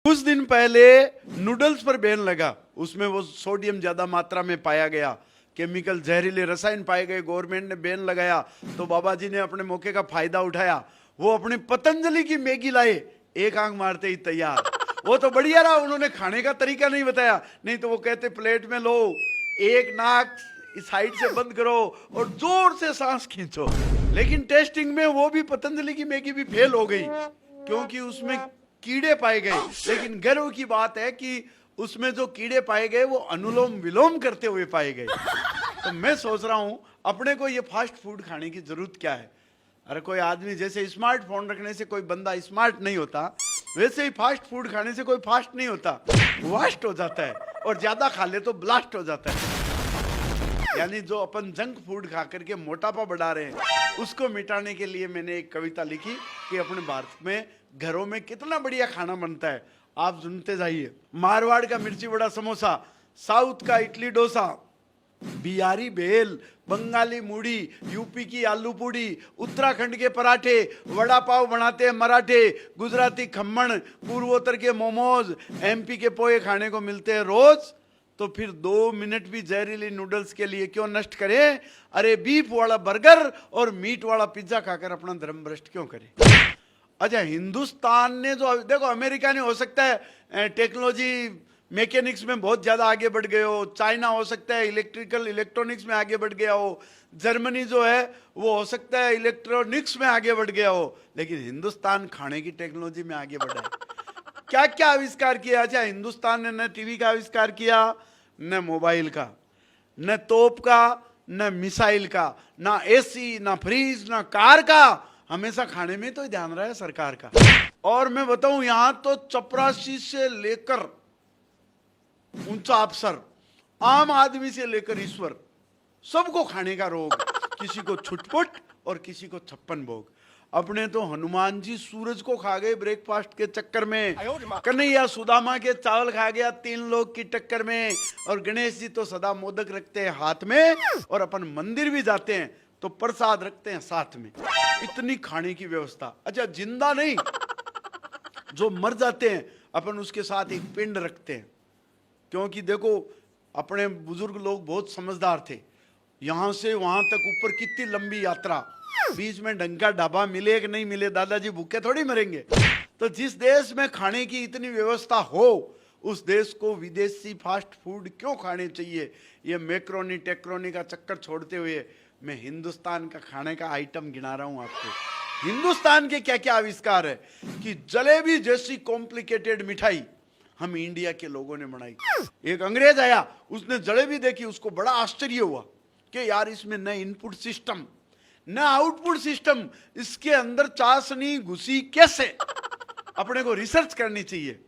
कुछ दिन पहले नूडल्स पर बैन लगा, उसमें वो सोडियम ज्यादा मात्रा में पाया गया, केमिकल जहरीले रसायन पाए गए, गवर्नमेंट ने बैन लगाया। तो बाबा जी ने अपने मौके का फायदा उठाया, वो अपनी पतंजलि की मैगी लाए, एक आंख मारते ही तैयार। वो तो बढ़िया रहा, उन्होंने खाने का तरीका नहीं बताया, नहीं तो वो कहते प्लेट में लो, एक नाक इस साइड से बंद करो और जोर से सांस खींचो। लेकिन टेस्टिंग में वो भी पतंजलि की मैगी भी फेल हो गई, क्योंकि उसमें कीड़े पाए गए। लेकिन गर्व की बात है कि उसमें जो कीड़े पाए गए वो अनुलोम विलोम करते हुए पाए गए। तो मैं सोच रहा हूं अपने को ये फास्ट फूड खाने की जरूरत क्या है। अरे कोई आदमी जैसे स्मार्टफोन रखने से कोई बंदा स्मार्ट नहीं होता, वैसे ही फास्ट फूड खाने से कोई फास्ट नहीं होता, वास्ट हो जाता है, और ज्यादा खा ले तो ब्लास्ट हो जाता है। यानी जो अपन जंक फूड खा करके मोटापा बढ़ा रहे हैं, उसको मिटाने के लिए मैंने एक कविता लिखी कि अपने भारत में घरों में कितना बढ़िया खाना बनता है, आप सुनते जाइए। मारवाड़ का मिर्ची बड़ा समोसा, साउथ का इडली डोसा, बिहारी भेल, बंगाली मूढ़ी, यूपी की आलू पूड़ी, उत्तराखंड के पराठे, वड़ा पाव बनाते हैं मराठे, गुजराती खम्मण, पूर्वोत्तर के मोमोज, एमपी के पोहे खाने को मिलते हैं रोज। तो फिर 2 मिनट भी जहरीली नूडल्स के लिए क्यों नष्ट करें। अरे बीफ वाला बर्गर और मीट वाला पिज्जा खाकर अपना धर्म भ्रष्ट क्यों करें। अच्छा, हिंदुस्तान ने जो देखो, अमेरिका ने हो सकता है टेक्नोलॉजी मैकेनिक्स में बहुत ज्यादा आगे बढ़ गए हो, चाइना हो सकता है इलेक्ट्रिकल इलेक्ट्रॉनिक्स में आगे बढ़ गया हो, जर्मनी जो है वो हो सकता है इलेक्ट्रॉनिक्स में आगे बढ़ गया हो, लेकिन हिंदुस्तान खाने की टेक्नोलॉजी में आगे बढ़ा है। क्या क्या आविष्कार किया। अच्छा, हिंदुस्तान ने न टीवी का आविष्कार किया, न मोबाइल का, न तोप का, न मिसाइल का, न एसी, न फ्रीज, न कार का, हमेशा खाने में तो ध्यान रहा है सरकार का। और मैं बताऊं, यहां तो चपरासी से लेकर ऊंचा अफसर, आम आदमी से लेकर ईश्वर, सबको खाने का रोग, किसी को छुटपुट और किसी को 56 भोग। अपने तो हनुमान जी सूरज को खा गए ब्रेकफास्ट के चक्कर में, कन्हैया सुदामा के चावल खा गया 3 लोग की टक्कर में, और गणेश जी तो सदा मोदक रखते हैं हाथ में, और अपन मंदिर भी जाते हैं तो प्रसाद रखते हैं साथ में। इतनी खाने की व्यवस्था। अच्छा, जिंदा नहीं, जो मर जाते हैं अपन उसके साथ एक पिंड रखते हैं, क्योंकि देखो अपने बुजुर्ग लोग बहुत समझदार थे। यहां से वहां तक ऊपर कितनी लंबी यात्रा, बीच में ढंग का ढाबा मिले कि नहीं मिले, दादाजी भूखे थोड़ी मरेंगे। तो जिस देश में खाने की इतनी व्यवस्था हो, उस देश को विदेशी फास्ट फूड क्यों खाने चाहिए। ये मैक्रोनी टेक्रोनी का चक्कर छोड़ते हुए मैं हिंदुस्तान का खाने का आइटम गिना रहा हूं आपको। हिंदुस्तान के क्या क्या आविष्कार है कि जलेबी जैसी कॉम्प्लिकेटेड मिठाई हम इंडिया के लोगों ने बनाई। एक अंग्रेज आया, उसने जलेबी देखी, उसको बड़ा आश्चर्य हुआ कि यार इसमें न इनपुट सिस्टम न आउटपुट सिस्टम, इसके अंदर चाशनी घुसी कैसे। अपने को रिसर्च करनी चाहिए।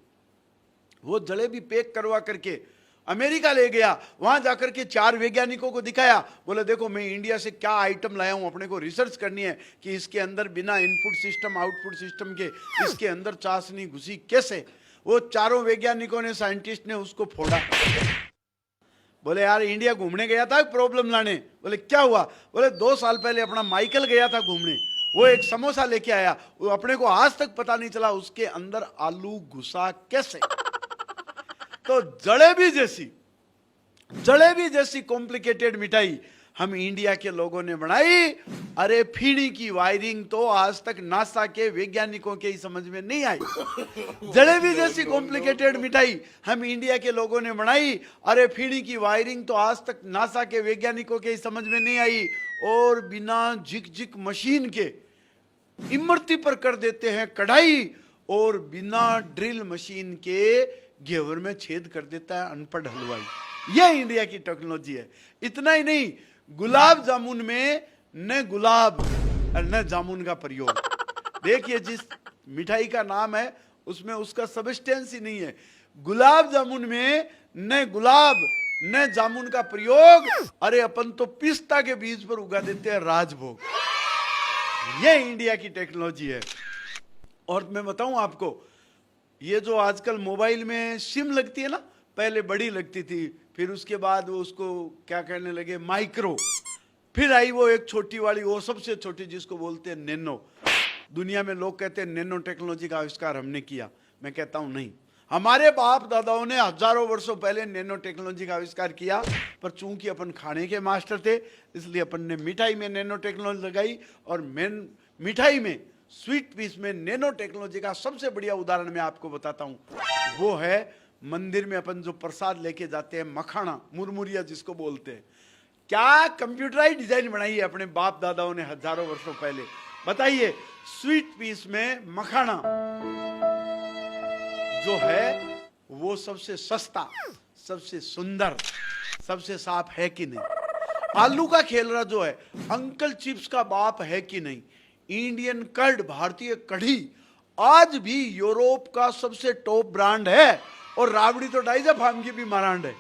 वो जलेबी पैक करवा करके अमेरिका ले गया, वहां जाकर के 4 वैज्ञानिकों को दिखाया, बोले देखो मैं इंडिया से क्या आइटम लाया हूं, अपने को रिसर्च करनी है कि इसके अंदर बिना इनपुट सिस्टम आउटपुट सिस्टम के इसके अंदर चाशनी घुसी कैसे। वो चारों वैज्ञानिकों ने, साइंटिस्ट ने उसको फोड़ा। बोले यार इंडिया घूमने गया था प्रॉब्लम लाने। बोले क्या हुआ। बोले 2 साल पहले अपना माइकल गया था घूमने, वो एक समोसा लेके आया, वो अपने को आज तक पता नहीं चला उसके अंदर आलू घुसा कैसे। तो जलेबी जैसी कॉम्प्लिकेटेड मिठाई हम इंडिया के लोगों ने बनाई। अरे फीणी की वायरिंग तो आज तक नासा के वैज्ञानिकों के ही समझ में नहीं आई। जलेबी जैसी कॉम्प्लिकेटेड मिठाई हम इंडिया के लोगों ने बनाई। अरे फीणी की वायरिंग तो आज तक नासा के वैज्ञानिकों के ही समझ में नहीं आई। और बिना झिक मशीन के इमरती पर कर देते हैं कढ़ाई, और बिना ड्रिल मशीन के घेवर में छेद कर देता है अनपढ़ हलवाई। यह इंडिया की टेक्नोलॉजी है। इतना ही नहीं, गुलाब जामुन में न गुलाब और न जामुन का प्रयोग। देखिए जिस मिठाई का नाम है उसमें उसका सब्सटेंस ही नहीं है। गुलाब जामुन में न गुलाब न जामुन का प्रयोग। अरे अपन तो पिस्ता के बीज पर उगा देते हैं राजभोग। यह इंडिया की टेक्नोलॉजी है। और मैं बताऊं आपको, ये जो आजकल मोबाइल में सिम लगती है ना, पहले बड़ी लगती थी, फिर उसके बाद वो उसको क्या कहने लगे माइक्रो, फिर आई वो एक छोटी वाली, वो सबसे छोटी जिसको बोलते हैं नैनो। दुनिया में लोग कहते हैं नैनो टेक्नोलॉजी का आविष्कार हमने किया। मैं कहता हूं नहीं, हमारे बाप दादाओं ने हजारों वर्षों पहले नैनो टेक्नोलॉजी का आविष्कार किया, पर चूंकि अपन खाने के मास्टर थे इसलिए अपन ने मिठाई में नैनो टेक्नोलॉजी लगाई। और मिठाई में, स्वीट पीस में नैनो टेक्नोलॉजी का सबसे बढ़िया उदाहरण मैं आपको बताता हूं, वो है मंदिर में अपन जो प्रसाद लेके जाते हैं, मखाना, मुरमुरिया जिसको बोलते हैं। क्या कंप्यूटराइज डिजाइन बनाई है अपने बाप दादाओं ने हजारों वर्षों पहले। बताइए, स्वीट पीस में मखाना जो है वो सबसे सस्ता, सबसे सुंदर, सबसे साफ है कि नहीं। आलू का खेलरा जो है अंकल चिप्स का बाप है कि नहीं। इंडियन कर्ड, भारतीय कढ़ी आज भी यूरोप का सबसे टॉप ब्रांड है। और राबड़ी तो डाइजा फार्म की भी ब्रांड है।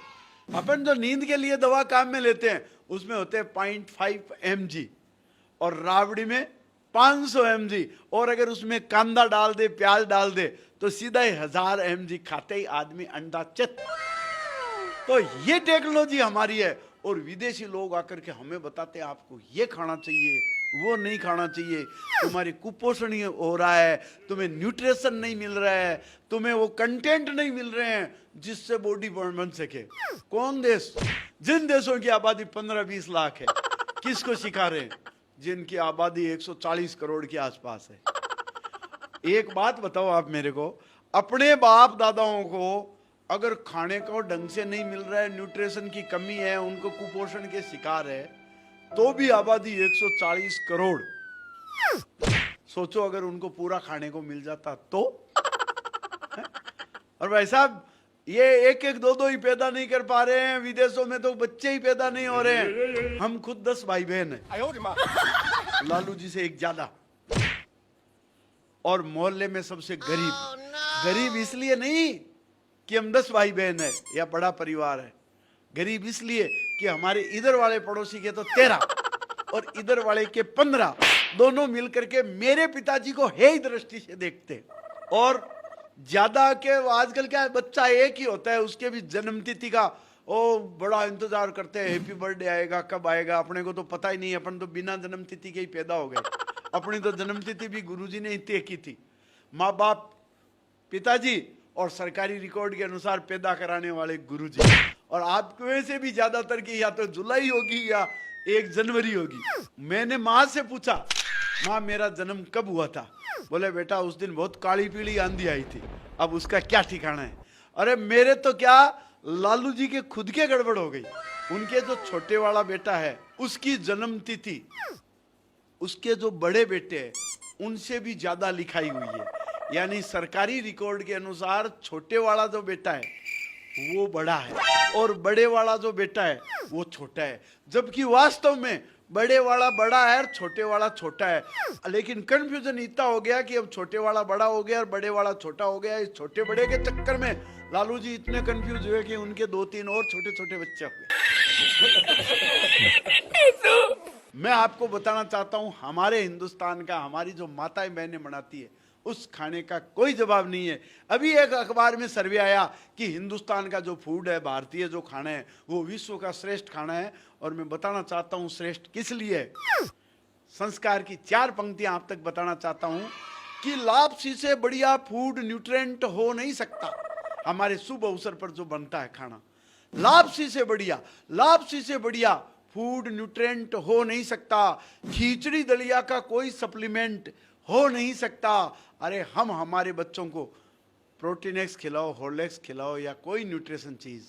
अपन जो नींद के लिए दवा काम में लेते हैं उसमें होते हैं 0.5 mg और राबड़ी में 500 mg। और अगर उसमें कांदा डाल दे, प्याज डाल दे तो सीधा ही 1000 mg खाते ही आदमी अंडा चित। तो ये टेक्नोलॉजी हमारी है। और विदेशी लोग आकर के हमें बताते हैं आपको ये खाना चाहिए, वो नहीं खाना चाहिए, तुम्हारी कुपोषण हो रहा है, तुम्हें न्यूट्रिशन नहीं मिल रहा है, तुम्हें वो कंटेंट नहीं मिल रहे हैं जिससे बॉडी बन सके। कौन देश, जिन देशों की आबादी 15-20 लाख है, किसको सिखा रहे हैं? जिनकी आबादी 140 करोड़ के आसपास है। एक बात बताओ आप मेरे को, अपने बाप दादाओं को अगर खाने को ढंग से नहीं मिल रहा है, न्यूट्रिशन की कमी है, उनको कुपोषण के शिकार है, तो भी आबादी 140 करोड़। सोचो अगर उनको पूरा खाने को मिल जाता तो। और भाई साहब, ये एक एक दो दो ही पैदा नहीं कर पा रहे हैं, विदेशों में तो बच्चे ही पैदा नहीं हो रहे हैं। हम खुद 10 भाई बहन हैं, लालू जी से एक ज्यादा। और मोहल्ले में सबसे गरीब। गरीब इसलिए नहीं कि हम 10 भाई बहन है या बड़ा परिवार है, गरीब इसलिए कि हमारे इधर वाले पड़ोसी के तो 13 और इधर वाले के 15, दोनों मिलकर के मेरे पिताजी को हे दृष्टि से देखते। और ज्यादा के आजकल क्या है, बच्चा एक ही होता है, उसके भी जन्मतिथि का ओ बड़ा इंतजार करते हैं, हैप्पी बर्थडे आएगा, कब आएगा। अपने को तो पता ही नहीं, अपन तो बिना जन्मतिथि के ही पैदा हो गए। अपनी तो जन्मतिथि भी गुरुजी ने ही तय की थी। माँ बाप, पिताजी और सरकारी रिकॉर्ड के अनुसार पैदा कराने वाले गुरुजी। और आपके से भी ज्यादातर की या तो जुलाई होगी या 1 जनवरी होगी। मैंने माँ से पूछा, माँ मेरा जन्म कब हुआ था? बोले बेटा उस दिन बहुत काली पीली आंधी आई थी, अब उसका क्या ठिकाना है। अरे मेरे तो क्या, लालू जी के खुद के गड़बड़ हो गई। उनके जो छोटे वाला बेटा है उसकी जन्म तिथि उसके जो बड़े बेटे हैं उनसे भी ज्यादा लिखाई हुई है। यानी सरकारी रिकॉर्ड के अनुसार छोटे वाला जो बेटा है वो बड़ा है और बड़े वाला जो बेटा है वो छोटा है, जबकि वास्तव में बड़े वाला बड़ा है और छोटे वाला छोटा है। लेकिन कंफ्यूजन इतना हो गया कि अब छोटे वाला बड़ा हो गया और बड़े वाला छोटा हो गया। इस छोटे बड़े के चक्कर में लालू जी इतने कंफ्यूज हुए कि उनके 2-3 और छोटे छोटे बच्चे हुए। मैं आपको बताना चाहता हूं, हमारे हिंदुस्तान का, हमारी जो माताएं बहनें बनाती है उस खाने का कोई जवाब नहीं है। अभी एक अखबार में सर्वे आया कि हिंदुस्तान का जो फूड है, भारतीय जो खाना है, वो विश्व का श्रेष्ठ खाना है। और मैं बताना चाहता हूं श्रेष्ठ किस लिए है। संस्कार की 4 पंक्तियां आप तक बताना चाहता हूं कि लापसी से बढ़िया फूड न्यूट्रिएंट हो नहीं सकता। हमारे शुभ अवसर पर जो बनता है खाना, लापसी से बढ़िया फूड न्यूट्रिएंट हो नहीं सकता। खिचड़ी दलिया का कोई सप्लीमेंट हो नहीं सकता। अरे हम हमारे बच्चों को प्रोटीनेक्स खिलाओ, हॉर्लिक्स खिलाओ या कोई न्यूट्रिशन चीज,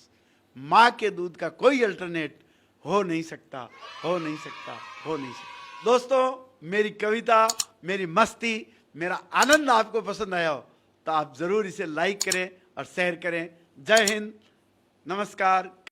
माँ के दूध का कोई अल्टरनेट हो नहीं सकता। दोस्तों, मेरी कविता, मेरी मस्ती, मेरा आनंद आपको पसंद आया हो तो आप जरूर इसे लाइक करें और शेयर करें। जय हिंद, नमस्कार।